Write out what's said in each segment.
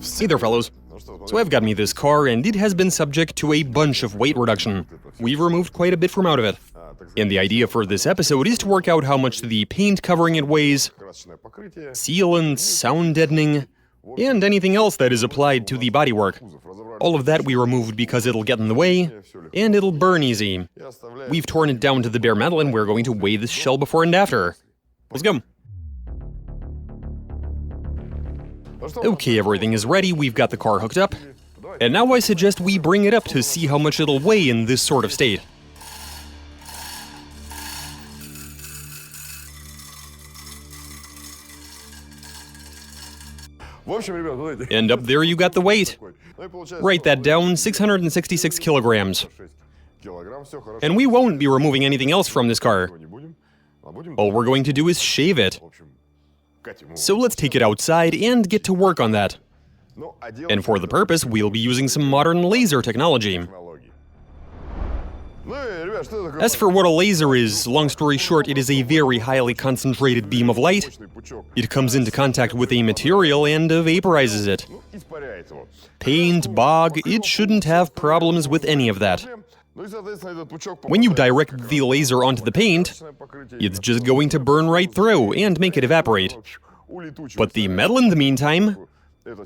Hey there, fellows. So I've got me this car, and it has been subject to a bunch of weight reduction. We've removed quite a bit from out of it. And the idea for this episode is to work out how much the paint covering it weighs, sealant, sound deadening, and anything else that is applied to the bodywork. All of that we removed because it'll get in the way, and it'll burn easy. We've torn it down to the bare metal, and we're going to weigh this shell before and after. Let's go. Okay, everything is ready, we've got the car hooked up. And now I suggest we bring it up to see how much it'll weigh in this sort of state. And up there you got the weight. Write that down, 666 kilograms. And we won't be removing anything else from this car. All we're going to do is shave it. So let's take it outside and get to work on that. And for the purpose, we'll be using some modern laser technology. As for what a laser is, long story short, it is a very highly concentrated beam of light. It comes into contact with a material and vaporizes it. Paint, bog, it shouldn't have problems with any of that. When you direct the laser onto the paint, it's just going to burn right through and make it evaporate. But the metal in the meantime,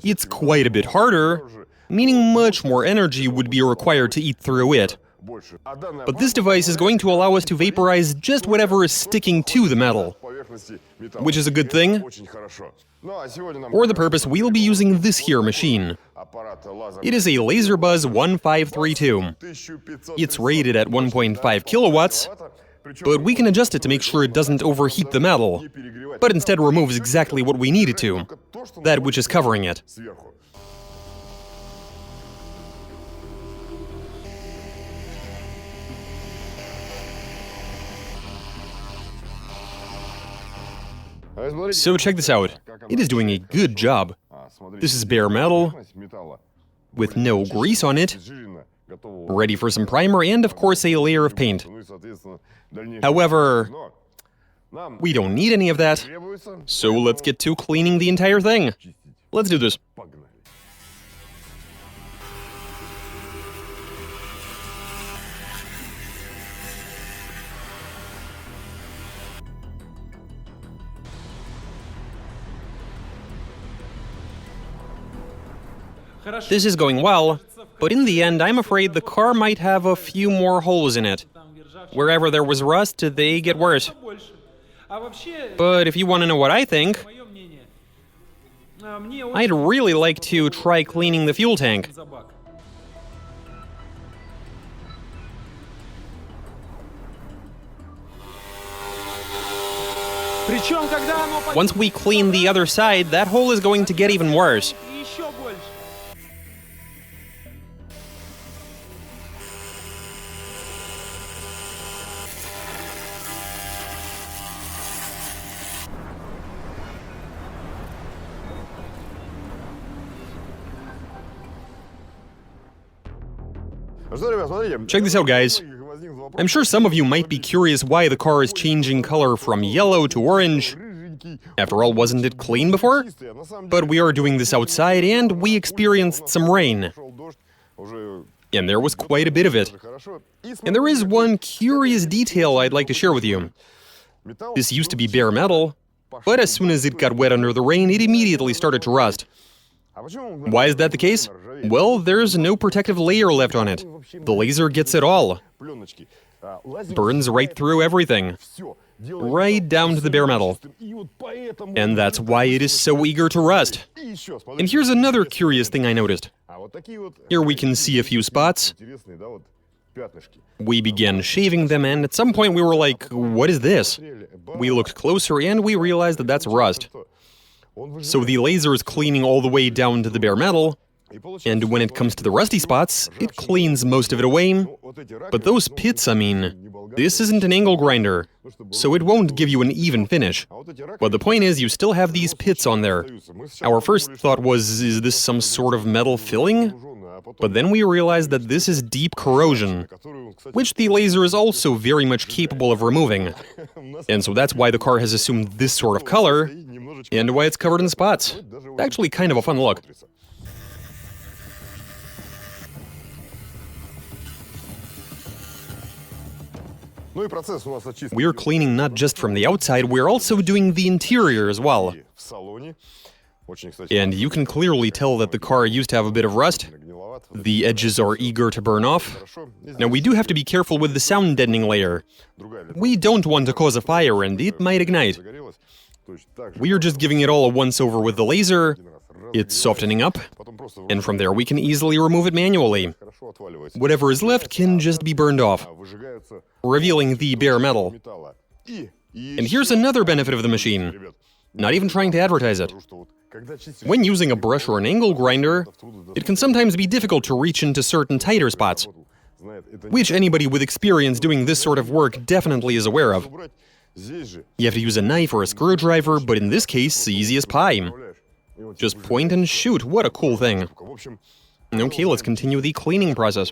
it's quite a bit harder, meaning much more energy would be required to eat through it. But this device is going to allow us to vaporize just whatever is sticking to the metal, which is a good thing. For the purpose, we'll be using this here machine. It is a LaserBuzz 1532. It's rated at 1.5 kilowatts, but we can adjust it to make sure it doesn't overheat the metal, but instead removes exactly what we need it to, that which is covering it. So check this out. It is doing a good job. This is bare metal, with no grease on it, ready for some primer and, of course, a layer of paint. However, we don't need any of that, so let's get to cleaning the entire thing. Let's do this. This is going well, but in the end, I'm afraid the car might have a few more holes in it. Wherever there was rust, they get worse. But if you want to know what I think, I'd really like to try cleaning the fuel tank. Once we clean the other side, that hole is going to get even worse. Check this out, guys. I'm sure some of you might be curious why the car is changing color from yellow to orange. After all, wasn't it clean before? But we are doing this outside, and we experienced some rain. And there was quite a bit of it. And there is one curious detail I'd like to share with you. This used to be bare metal, but as soon as it got wet under the rain, it immediately started to rust. Why is that the case? Well, there's no protective layer left on it. The laser gets it all. Burns right through everything. Right down to the bare metal. And that's why it is so eager to rust. And here's another curious thing I noticed. Here we can see a few spots. We began shaving them, and at some point we were like, what is this? We looked closer and we realized that that's rust. So the laser is cleaning all the way down to the bare metal, and when it comes to the rusty spots, it cleans most of it away. But those pits, I mean, this isn't an angle grinder, so it won't give you an even finish. But the point is, you still have these pits on there. Our first thought was, is this some sort of metal filling? But then we realized that this is deep corrosion, which the laser is also very much capable of removing. And so that's why the car has assumed this sort of color, and why it's covered in spots. Actually kind of a fun look. We're cleaning not just from the outside, we're also doing the interior as well. And you can clearly tell that the car used to have a bit of rust. The edges are eager to burn off. Now, we do have to be careful with the sound deadening layer. We don't want to cause a fire, and it might ignite. We are just giving it all a once-over with the laser. It's softening up, and from there we can easily remove it manually. Whatever is left can just be burned off, revealing the bare metal. And here's another benefit of the machine. Not even trying to advertise it. When using a brush or an angle grinder, it can sometimes be difficult to reach into certain tighter spots, which anybody with experience doing this sort of work definitely is aware of. You have to use a knife or a screwdriver, but in this case, easy as pie. Just point and shoot, what a cool thing. Okay, let's continue the cleaning process.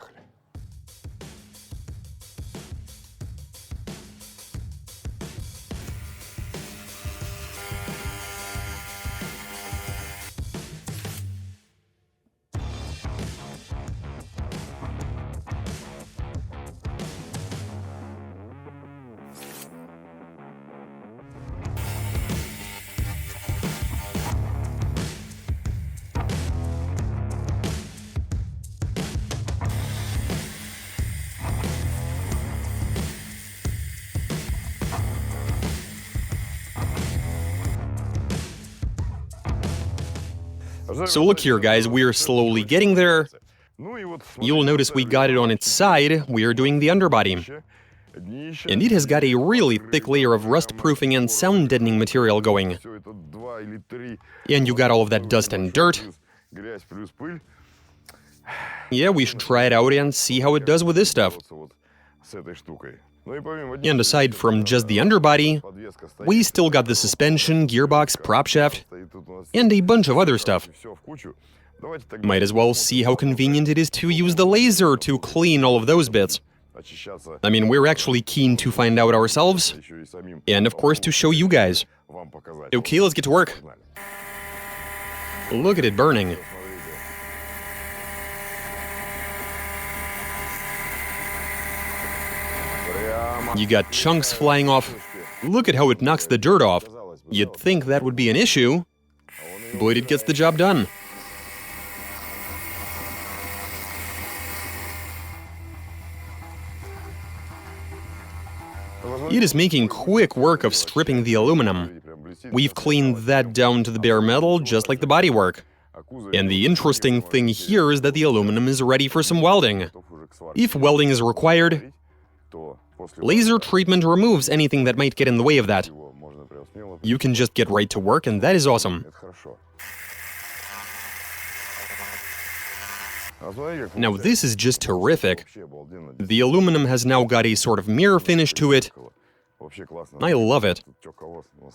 So look here, guys, we're slowly getting there. You'll notice we got it on its side, we're doing the underbody. And it has got a really thick layer of rust-proofing and sound-deadening material going. And you got all of that dust and dirt. Yeah, we should try it out and see how it does with this stuff. And aside from just the underbody, we still got the suspension, gearbox, prop shaft, and a bunch of other stuff. Might as well see how convenient it is to use the laser to clean all of those bits. I mean, we're actually keen to find out ourselves, and of course to show you guys. Okay, let's get to work. Look at it burning. You got chunks flying off. Look at how it knocks the dirt off. You'd think that would be an issue, but it gets the job done. It is making quick work of stripping the aluminum. We've cleaned that down to the bare metal, just like the bodywork. And the interesting thing here is that the aluminum is ready for some welding. If welding is required, laser treatment removes anything that might get in the way of that. You can just get right to work, and that is awesome. Now, this is just terrific. The aluminum has now got a sort of mirror finish to it. I love it.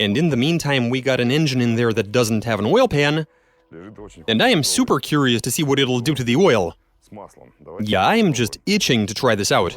And in the meantime, we got an engine in there that doesn't have an oil pan, and I am super curious to see what it'll do to the oil. Yeah, I am just itching to try this out.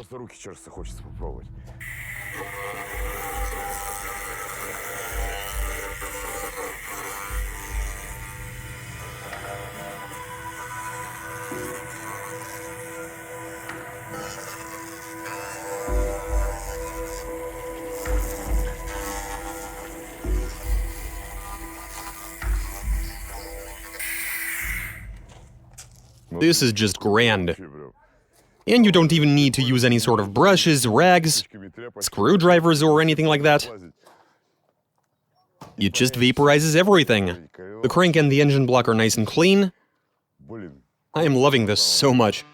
This is just grand. And you don't even need to use any sort of brushes, rags, screwdrivers, or anything like that. It just vaporizes everything. The crank and the engine block are nice and clean. I am loving this so much.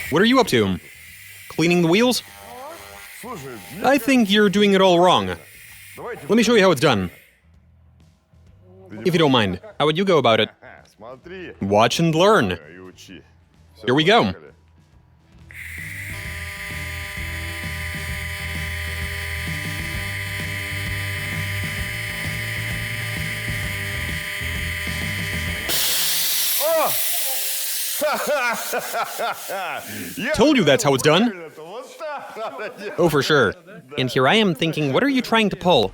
What are you up to? Cleaning the wheels? I think you're doing it all wrong. Let me show you how it's done. If you don't mind, how would you go about it? Watch and learn. Here we go. Told you that's how it's done. Oh, for sure. And here I am thinking, what are you trying to pull?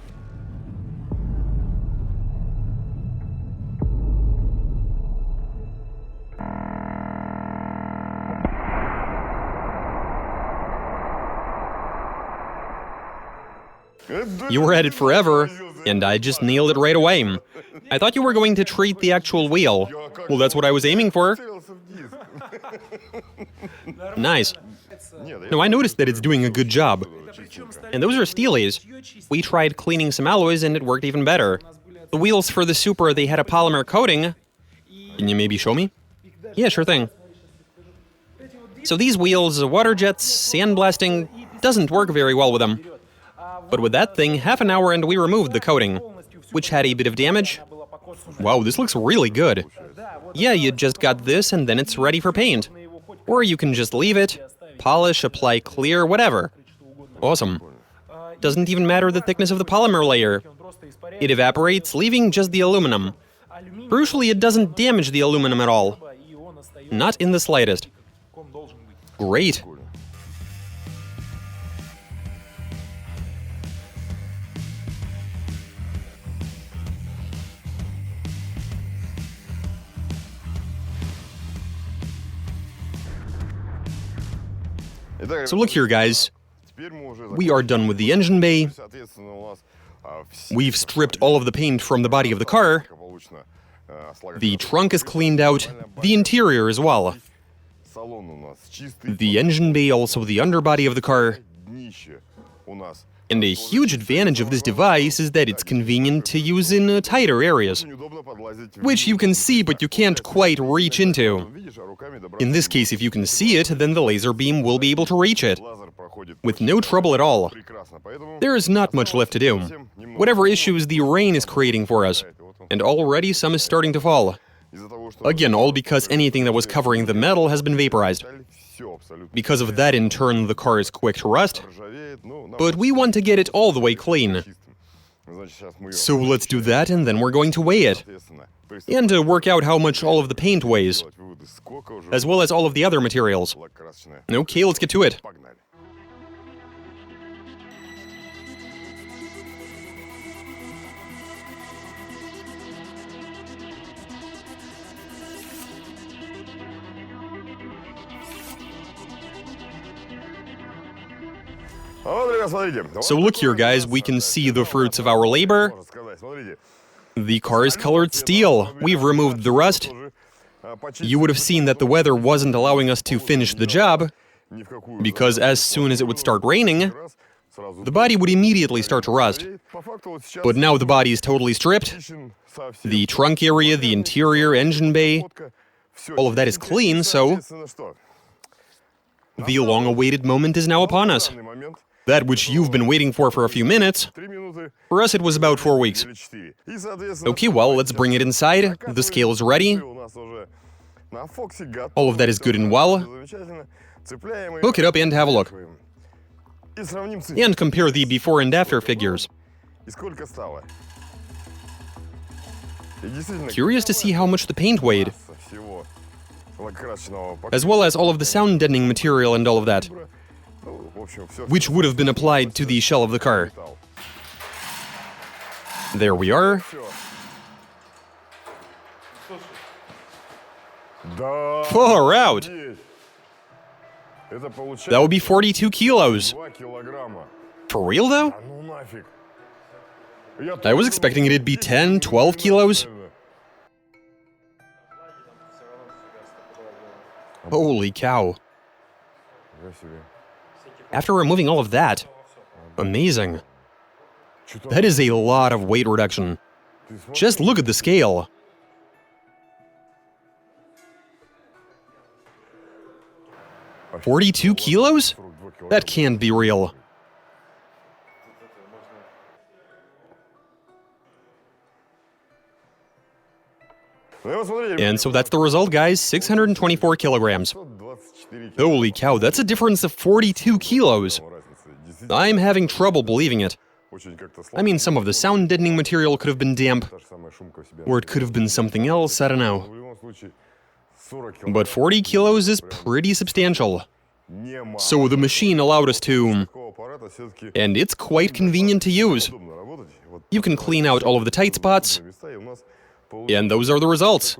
You were at it forever, and I just nailed it right away. I thought you were going to treat the actual wheel. Well, that's what I was aiming for. Nice. No, I noticed that it's doing a good job. And those are steelies. We tried cleaning some alloys and it worked even better. The wheels for the Supra, they had a polymer coating. Can you maybe show me? Yeah, sure thing. So these wheels, water jets, sandblasting, doesn't work very well with them. But with that thing, half an hour and we removed the coating, which had a bit of damage. Wow, this looks really good. Yeah, you just got this and then it's ready for paint. Or you can just leave it, polish, apply clear, whatever. Awesome. Doesn't even matter the thickness of the polymer layer. It evaporates, leaving just the aluminum. Crucially, it doesn't damage the aluminum at all. Not in the slightest. Great. So look here, guys. We are done with the engine bay. We've stripped all of the paint from the body of the car. The trunk is cleaned out, the interior as well. The engine bay, also the underbody of the car. And a huge advantage of this device is that it's convenient to use in tighter areas, which you can see but you can't quite reach into. In this case, if you can see it, then the laser beam will be able to reach it, with no trouble at all. There is not much left to do. Whatever issues the rain is creating for us, and already some is starting to fall. Again, all because anything that was covering the metal has been vaporized. Because of that, in turn, the car is quick to rust, but we want to get it all the way clean. So let's do that, and then we're going to weigh it. And to work out how much all of the paint weighs, as well as all of the other materials. Okay, let's get to it. So look here, guys, we can see the fruits of our labor. The car is colored steel. We've removed the rust. You would have seen that the weather wasn't allowing us to finish the job, because as soon as it would start raining, the body would immediately start to rust. But now the body is totally stripped. The trunk area, the interior, engine bay, all of that is clean, so the long-awaited moment is now upon us. That which you've been waiting for a few minutes, for us it was about 4 weeks. Okay, well, let's bring it inside. The scale is ready. All of that is good and well. Hook it up and have a look. And compare the before and after figures. Curious to see how much the paint weighed, as well as all of the sound deadening material and all of that, which would have been applied to the shell of the car. There we are. Far out! That would be 42 kilos. For real, though? I was expecting it'd be 10, 12 kilos. Holy cow. After removing all of that, amazing. That is a lot of weight reduction. Just look at the scale. $42 kilos? That can't be real. And so that's the result, guys, 624 kilograms. Holy cow, that's a difference of 42 kilos. I'm having trouble believing it. I mean, some of the sound deadening material could have been damp, or it could have been something else, I don't know. But 40 kilos is pretty substantial. So the machine allowed us to... And it's quite convenient to use. You can clean out all of the tight spots, and those are the results.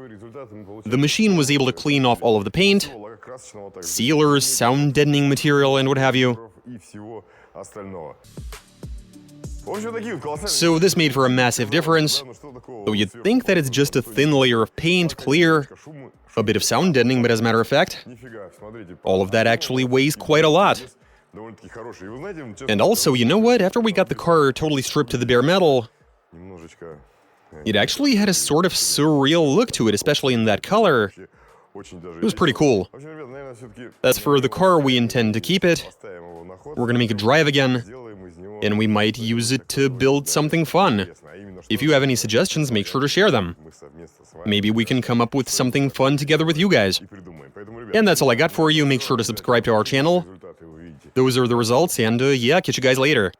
The machine was able to clean off all of the paint, sealers, sound deadening material, and what have you. So this made for a massive difference. So you'd think that it's just a thin layer of paint, clear, a bit of sound deadening, but as a matter of fact, all of that actually weighs quite a lot. And also, you know what? After we got the car totally stripped to the bare metal, it actually had a sort of surreal look to it, especially in that color. It was pretty cool. As for the car, we intend to keep it. We're gonna make it drive again, and we might use it to build something fun. If you have any suggestions, make sure to share them. Maybe we can come up with something fun together with you guys. And that's all I got for you. Make sure to subscribe to our channel. Those are the results, and yeah, catch you guys later.